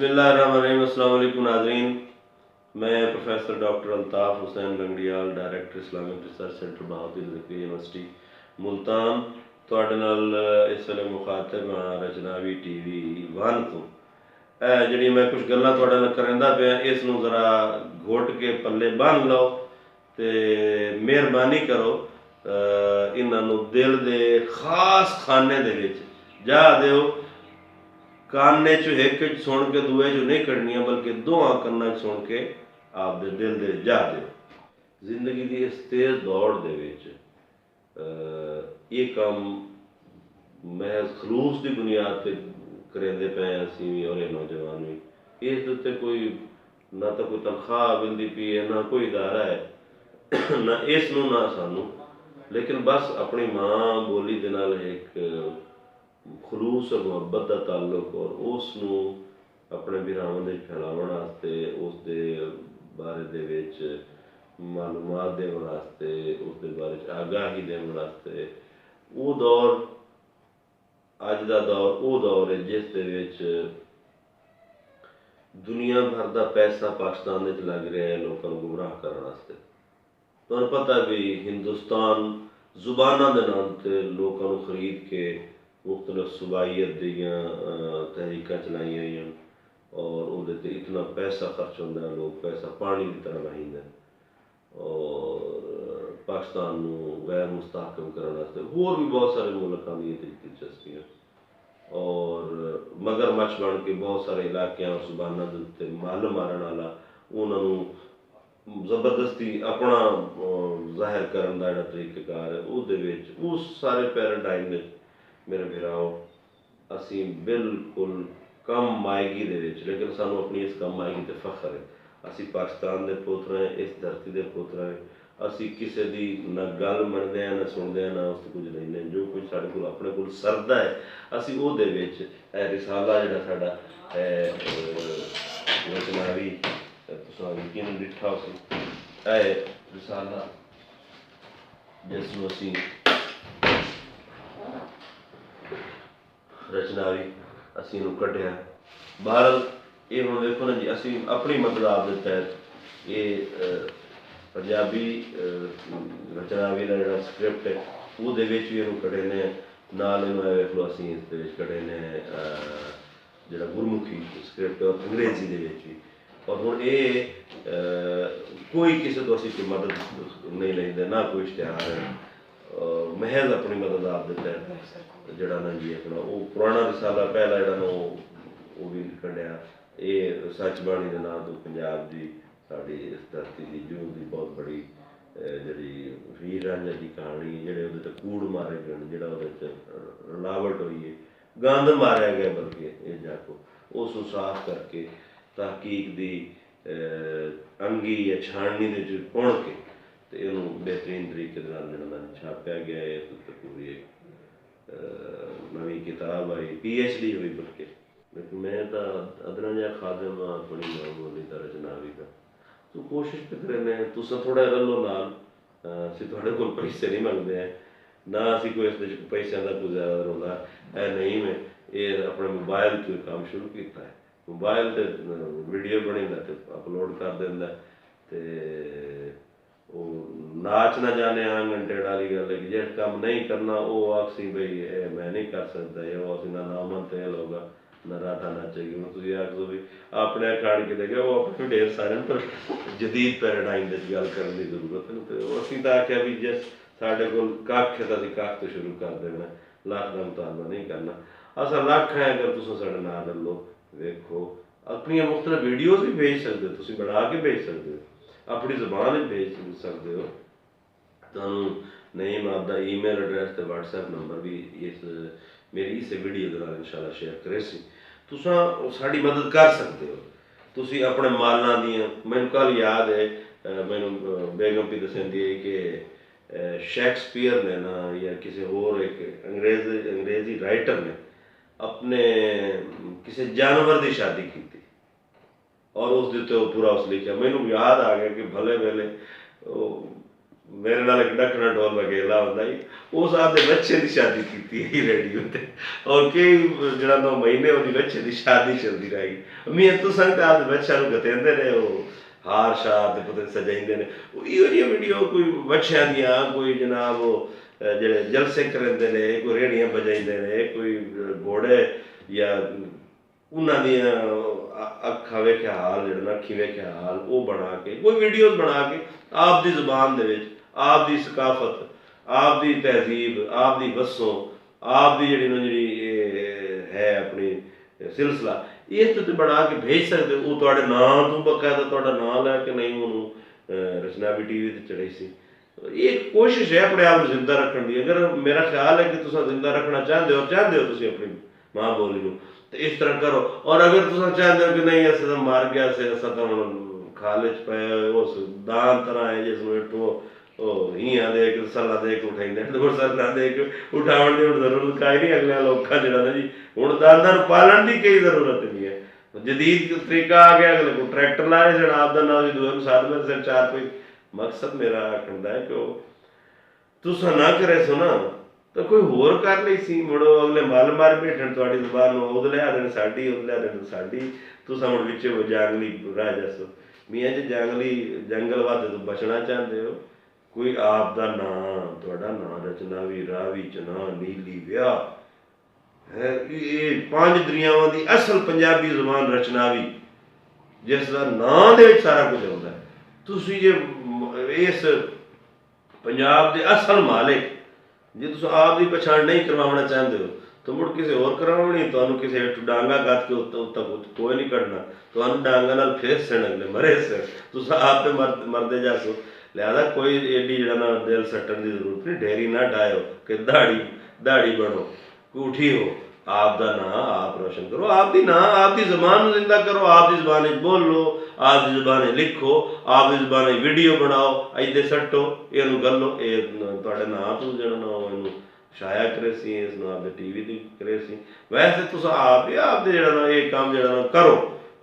बिस्मिल्लाहिर्रहमानिर्रहीम। अस्सलाम वालेकुम नाज़रीन, मैं professor doctor Altaf Hussain Langrial, director Islamic research centre Bahauddin university Multan तुहाडे नाल इस वेले मुखातब हाँ रचनावी TV1 तो जी मैं कुछ गल्लां तुहाडे नाल करदा पिया, इस नूं ज़रा घुट के पल्ले बन लो तो मेहरबानी करो इन्हां नूं दिल दे खास खाने दे विच जा दिओ। काने चो एक सुन के दूए चो नहीं कढ़नियां, बल्कि दोवां कन्नां सुन के आप दे दिल दे जा दो। जिंदगी की इस तेज़ दौड़ दे विच ये काम महज खलूस की बुनियाद पर करेंदे पे असीं भी और नौजवान भी। इस उत्ते कोई ना तो कोई तनख्वाह मिलती पी है, ना कोई इदारा है, ना इस नूं ना सानू, लेकिन बस अपनी माँ बोली दे नाल एक खलूस और मुहब्बत का ताल्लुक और उसनूं अपने बिरावां दे फैलाउण वास्ते, उस दे बारे दे विच मालूमात देण वास्ते, उस दे बारे च आगाही देण वास्ते वो दौर अज दा दौर वो दौर है जिस दे विच दुनिया भर का पैसा पाकिस्तान विच लग रहा है लोगों को गुमराह करने वास्ते। तुहानूं पता भी हिंदुस्तान जुबाना के नाम से लोगों को खरीद के मुख्तलिफ सूबाइयत दियाँ तहरीक चलाई हुई और उहदे इतना पैसा खर्च होंदा है, लोग पैसा पानी की तरह लाइंदे और पाकिस्तान नूं गैर मुस्तहकम करने वास्ते होर भी बहुत सारे मुल्कों की दिलचस्पियाँ और मगरमच्छ बन के बहुत सारे इलाकों और सुबाना के उत्ते मल मारन वाला उन्होंने जबरदस्ती अपना जाहिर करने का जिहड़ा तरीक़ेकार है वो उस सारे पैराडाइम में मेरे भिराओ असी बिल्कुल कम मायगी दे विच, लेकिन सानू अपनी इस कम मायगी ते फख्र है। असी पाकिस्तान के पुत्र हैं, इस धरती के पुत्र हैं। असी किसी की ना गल मनते हैं, ना सुनते हैं, ना उस कुछ लेंदे। जो कुछ साढ़े कोल अपने कोल सरदा है असी उहदे विच रिसाला जिहड़ा साडा रचनावी तुसां यकीनन डिठा उसी रिसाला जिसनूं असी रचनावी असी इनू कढ़िया। बहरहाल ये हम देखो ना जी, असी अपनी मदद आप दे तहत ये पंजाबी रचनावी का जो स्क्रिप्ट है वो भी इनू कढ़े ने नाल इनू वेख लो असी इस कढ़े ने जो गुरमुखी स्क्रिप्ट और अंग्रेजी के भी। और हुण ये कोई किसी तो असी कोई मदद नहीं लेंदे, ना कोई इश्तिहार है, महज अपनी मदद आप देता है जड़ा ना जी अपना वो पुराना रिसाला पहला जड़ा ना वो भी कढ़िया। ये सच बाणी के नाम तो पंजाब की साड़ी इस धरती की जूं की बहुत बड़ी जी हीर रांझा की कहानी जोड़े वो कूड़ मारे गए, जो रलावट हुई है, गंद मारिया गया, बल्कि ये जाको उस साफ करके तहकीक की अंगी या छाणनी के पुण के तो इनू बेहतरीन तरीके छापया गया है। इस पूरी एक नवी किताब आई, PhD हुई बल्कि। लेकिन मैं तो अदना जहा खादम हाँ अपनी मां बोली का रचनावी का, तो कोशिश तो करें तुस थोड़ा रलो नाल, असी थोड़े को पैसे नहीं मंगते हैं, ना असी कोई इस पैसों का कोई ज़्यादा रौला है नहीं। मैं ये अपने मोबाइल तो काम शुरू किया है, मोबाइल से वीडियो बनी तो अपलोड कर देंदा ते वो नाच ना जाने आंगन टेढ़ वाली गल है कि जो काम नहीं करना वो आखसी बई मैं नहीं कर सकता, ये वो ना नामन तेल होगा ना राठा नाचेगी। मैं तुझे आख दो भी अपने खाण के देखे वो अपने ढेर सारे पर जदीद पैराडाइम की गल करने की जरूरत है। तो असी तो आख्या भी जिस साढ़े को कख है तो अभी कख तो शुरू कर देना, लख का मुतालबा नहीं करना। असा लख है अगर तुम साढ़े नाल रलो वेखो अपनी मुख्तलिफ वीडियोज भी भेज सकते हो, तुम बना के भेज सकते हो, अपनी जबान भेज सकते हो। तुहानूं नेम आपका ईमेल एड्रैस तो WhatsApp नंबर भी इस मेरी इस वीडियो के नाल इंशाल्लाह शेयर करे सी, तुसां साड़ी मदद कर सकते हो। तुसी अपने मालां दियां, मैनूं कल याद है मैनूं बेगम भी दस्सदी है कि शेक्सपियर ने ना या किसी होर एक अंग्रेजी राइटर ने अपने किसी जानवर की शादी की और उस उत्ते पूरा उस लिखा। मैनूं याद आ गया कि भले वेले मेरे नाल एक डखना ढोल वगेला होंदा जी, उस आपदे बच्चे की शादी की है रेडियो ते, और कई जरा 9 महीने वो बच्चे की शादी चलती रही। मैं तुसां ते आपदे बच्चा गतेंदे ने वो हार शार ते पता सजाइंदे ने, इहो वीडियो कोई बच्चों दियां कोई जनाब वो जेड़े जलसे करेंदे ने, कोई रेड़ियां बजाइंदे ने, कोई घोड़े या उन्हां दियां अखां वेख्या हाल जड़ा अखी वेख्या हाल वो बना के कोई वीडियोज बना के आप दी जुबान दे विच आप दी सकाफत, आप दी तहजीब, आप दी वसों, आप दी जी है अपनी सिलसिला इस तो बना के भेज सकते हो। तुहाडे नाम तो बकायदा तुहाडा नाम लैके नहीं उन्होंने रचनावी टीवी ते चढ़ाई सी। ये कोशिश है अपने आप जिंदा रखने की। अगर मेरा ख्याल है कि तुम जिंदा रखना चाहते हो तुम अपनी माँ बोली को तो इस तरह करो। और अगर तुम चाहते हो कि नहीं अस तो मार गया से अस तो खाले च पे उस दान तरह है जिसमें इटो हियां दे के सला दे के उठाइंदे सला दे के उठावन की जरूरत काई नहीं। अगले लोग जरा ना जी हुण दादा पालन की कोई जरूरत नहीं है। जदीद तरीका आ गया, अगले को ट्रैक्टर लाए जरा आपका नाम जी दूए साथ में सिर चार कोई मकसद मेरा आखण है कि तुसा ना करे सो ना तो कोई होर कर ली सी। मुड़ो अगले मल मार बैठन तुहाडी जुबान उद लिया देन साडी उद लिया देन साडी तुसा हुण विच जांगली रह जासो। मियाँ जी जांगली जंगल वादे तो बचना चाहते हो। कोई आप दा नाम तुहाडा नाम रचनावी रावी चना नीली व्याह है, ये 5 दरियावां दी असल पंजाबी जुबान रचनावी जिसका नाम दे विच सारा कुछ आउंदा है। तुसीं जे इस पंजाब के असल मालिक जे तुम आप की पछाण नहीं करवाना चाहते हो तो मुड़ किसी होर करवानी। तो किसी डांगा गद के उत्ता कोई नहीं कढ़ना, तो डांगा नाल फेस सन अगले मरे से तुम आप तो मरते जासो। लिहाजा कोई एडी जरा ना दिल सट्टन की जरूरत नहीं। डेरी ना डायो कि दाड़ी बनो, कूठी हो। आप दा ना आप रोशन करो, आप दी ना आप दी जबान जिंदा करो, आप दी जबान बोलो, आप दी जबान लिखो, आप दी जबान वीडियो बनाओ, इदे सट्टो इनू गलो ये तुहाडे नाम तो जरा ना इनू छाया करे सी, इस आप टीवी दी करे सी। वैसे तुस आप दे जरा ना ये काम जरा ना करो,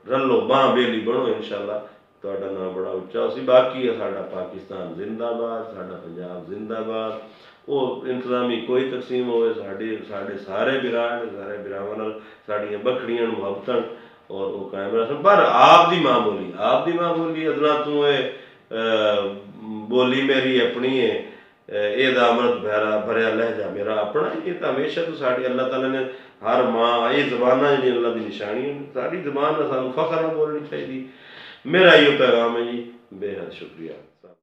रलो बांह बेली बनो, इंशाअल्लाह तुहाडा नाम बड़ा उच्चा हो सी। बाकी साडा पाकिस्तान जिंदाबाद, साडा पंजाब जिंदाबाद। वो इंतजामी कोई तकसीम होवे साडे सारे बिरान सारे बिरावां नाल साडियां बखड़ियां मुहब्बतां और वो कायम रखन। पर आप दी माँ बोली अदना तू बोली मेरी अपनी है, ये अमृत भरया लहजा मेरा अपना। ये तो हमेशा तो साड़ी अल्लाह ताला ने हर माँ ये जबाना जी अल्लाह की निशानी है। साड़ी जबान सानू फखर बोलनी चाहिए। मेरा यो पैगाम है जी, बेहद शुक्रिया।